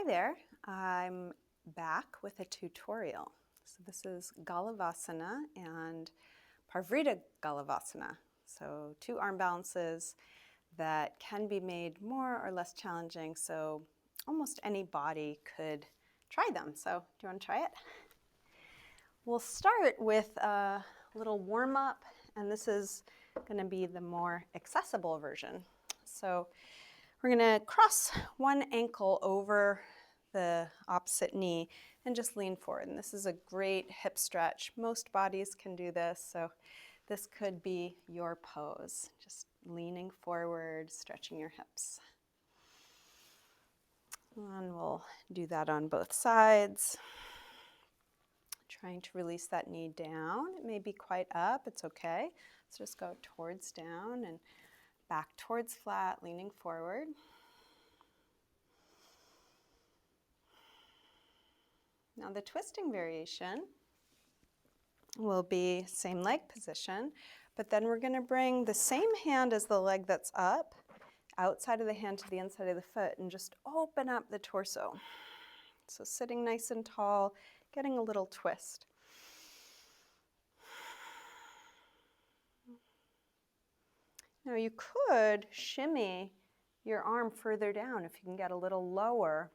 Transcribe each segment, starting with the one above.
Hi there, I'm back with a tutorial. So this is Galavasana and Parvrita Galavasana. So 2 arm balances that can be made more or less challenging, so almost any body could try them. So do you want to try it? We'll start with a little warm-up, and this is going to be the more accessible version. So we're going to cross one ankle over the opposite knee and just lean forward. And this is a great hip stretch. Most bodies can do this, so this could be your pose. Just leaning forward, stretching your hips. And we'll do that on both sides. Trying to release that knee down. It may be quite up, it's okay. Let's just go towards down and back towards flat, leaning forward. Now the twisting variation will be same leg position, but then we're going to bring the same hand as the leg that's up, outside of the hand to the inside of the foot, and just open up the torso. So sitting nice and tall, getting a little twist. Now you could shimmy your arm further down if you can get a little lower,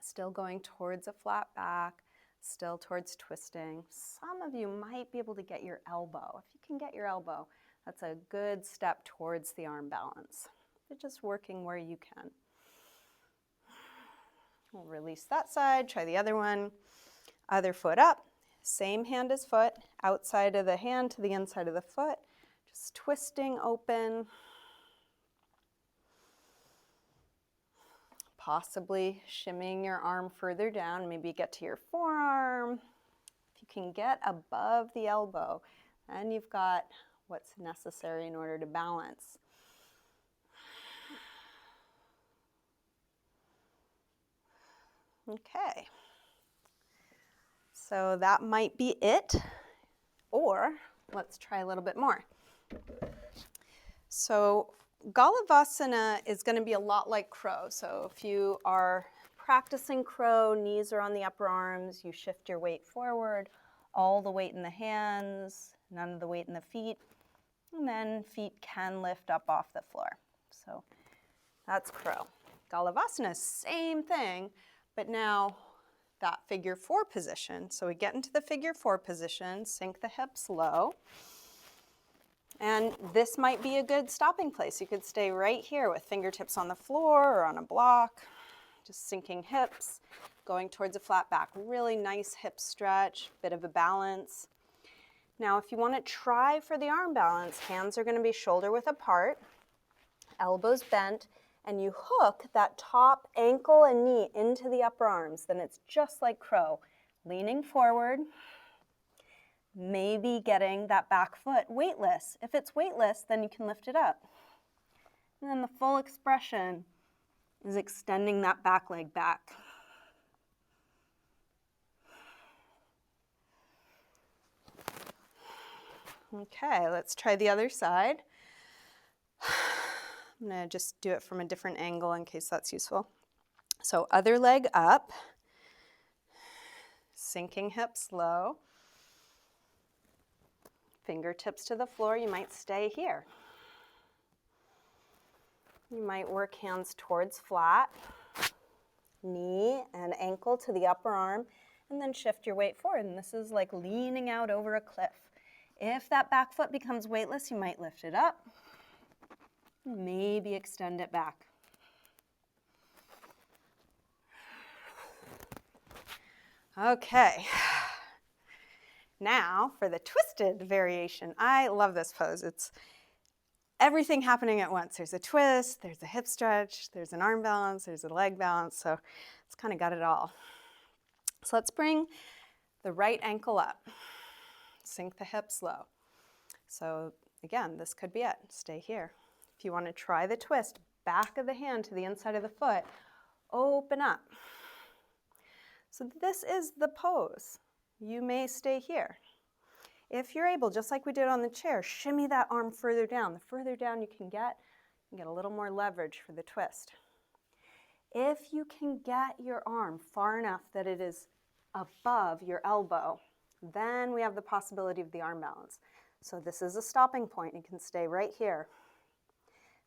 still going towards a flat back, still towards twisting. Some of you might be able to get your elbow. If you can get your elbow, that's a good step towards the arm balance. But just working where you can. We'll release that side, try the other one. Other foot up, same hand as foot, outside of the hand to the inside of the foot. Just twisting open. Possibly shimmying your arm further down, maybe get to your forearm. If you can get above the elbow, then you've got what's necessary in order to balance. Okay, so that might be it, or let's try a little bit more. So Galavasana is going to be a lot like crow. So if you are practicing crow, knees are on the upper arms, you shift your weight forward, all the weight in the hands, none of the weight in the feet, and then feet can lift up off the floor. So that's crow. Galavasana, same thing, but now that figure 4 position. So we get into the figure 4 position, sink the hips low. And this might be a good stopping place. You could stay right here with fingertips on the floor or on a block, just sinking hips, going towards a flat back. Really nice hip stretch, bit of a balance. Now, if you want to try for the arm balance, hands are going to be shoulder width apart, elbows bent, and you hook that top ankle and knee into the upper arms. Then it's just like crow, leaning forward, maybe getting that back foot weightless. If it's weightless, then you can lift it up. And then the full expression is extending that back leg back. Okay, let's try the other side. I'm going to just do it from a different angle in case that's useful. So other leg up, sinking hips low. Fingertips to the floor, you might stay here. You might work hands towards flat, knee and ankle to the upper arm, and then shift your weight forward. And this is like leaning out over a cliff. If that back foot becomes weightless, you might lift it up, maybe extend it back. Okay. Now for the twisted variation. I love this pose. It's everything happening at once. There's a twist, there's a hip stretch, there's an arm balance, there's a leg balance, so it's kind of got it all. So let's bring the right ankle up. Sink the hips low. So again, this could be it. Stay here. If you want to try the twist, back of the hand to the inside of the foot, open up. So this is the pose. You may stay here. If you're able, just like we did on the chair, shimmy that arm further down. The further down you can get a little more leverage for the twist. If you can get your arm far enough that it is above your elbow, then we have the possibility of the arm balance. So this is a stopping point. You can stay right here.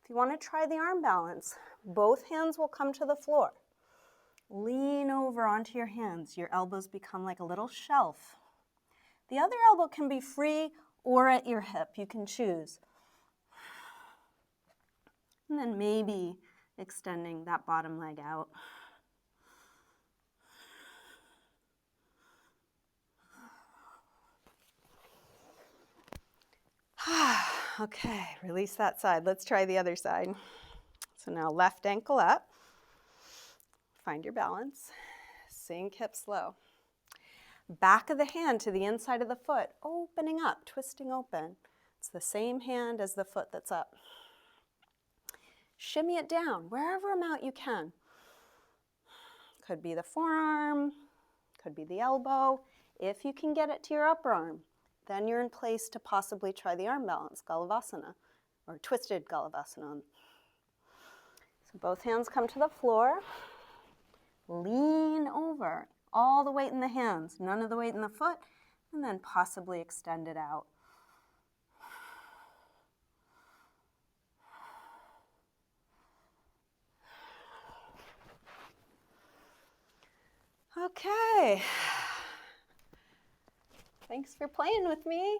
If you want to try the arm balance, both hands will come to the floor. Lean over onto your hands. Your elbows become like a little shelf. The other elbow can be free or at your hip. You can choose. And then maybe extending that bottom leg out. Okay, release that side. Let's try the other side. So now left ankle up. Find your balance. Sink hips low. Back of the hand to the inside of the foot, opening up, twisting open. It's the same hand as the foot that's up. Shimmy it down, wherever amount you can. Could be the forearm, could be the elbow. If you can get it to your upper arm, then you're in place to possibly try the arm balance, Galavasana, or twisted Galavasana. So both hands come to the floor. Lean over, all the weight in the hands, none of the weight in the foot, and then possibly extend it out. Okay. Thanks for playing with me.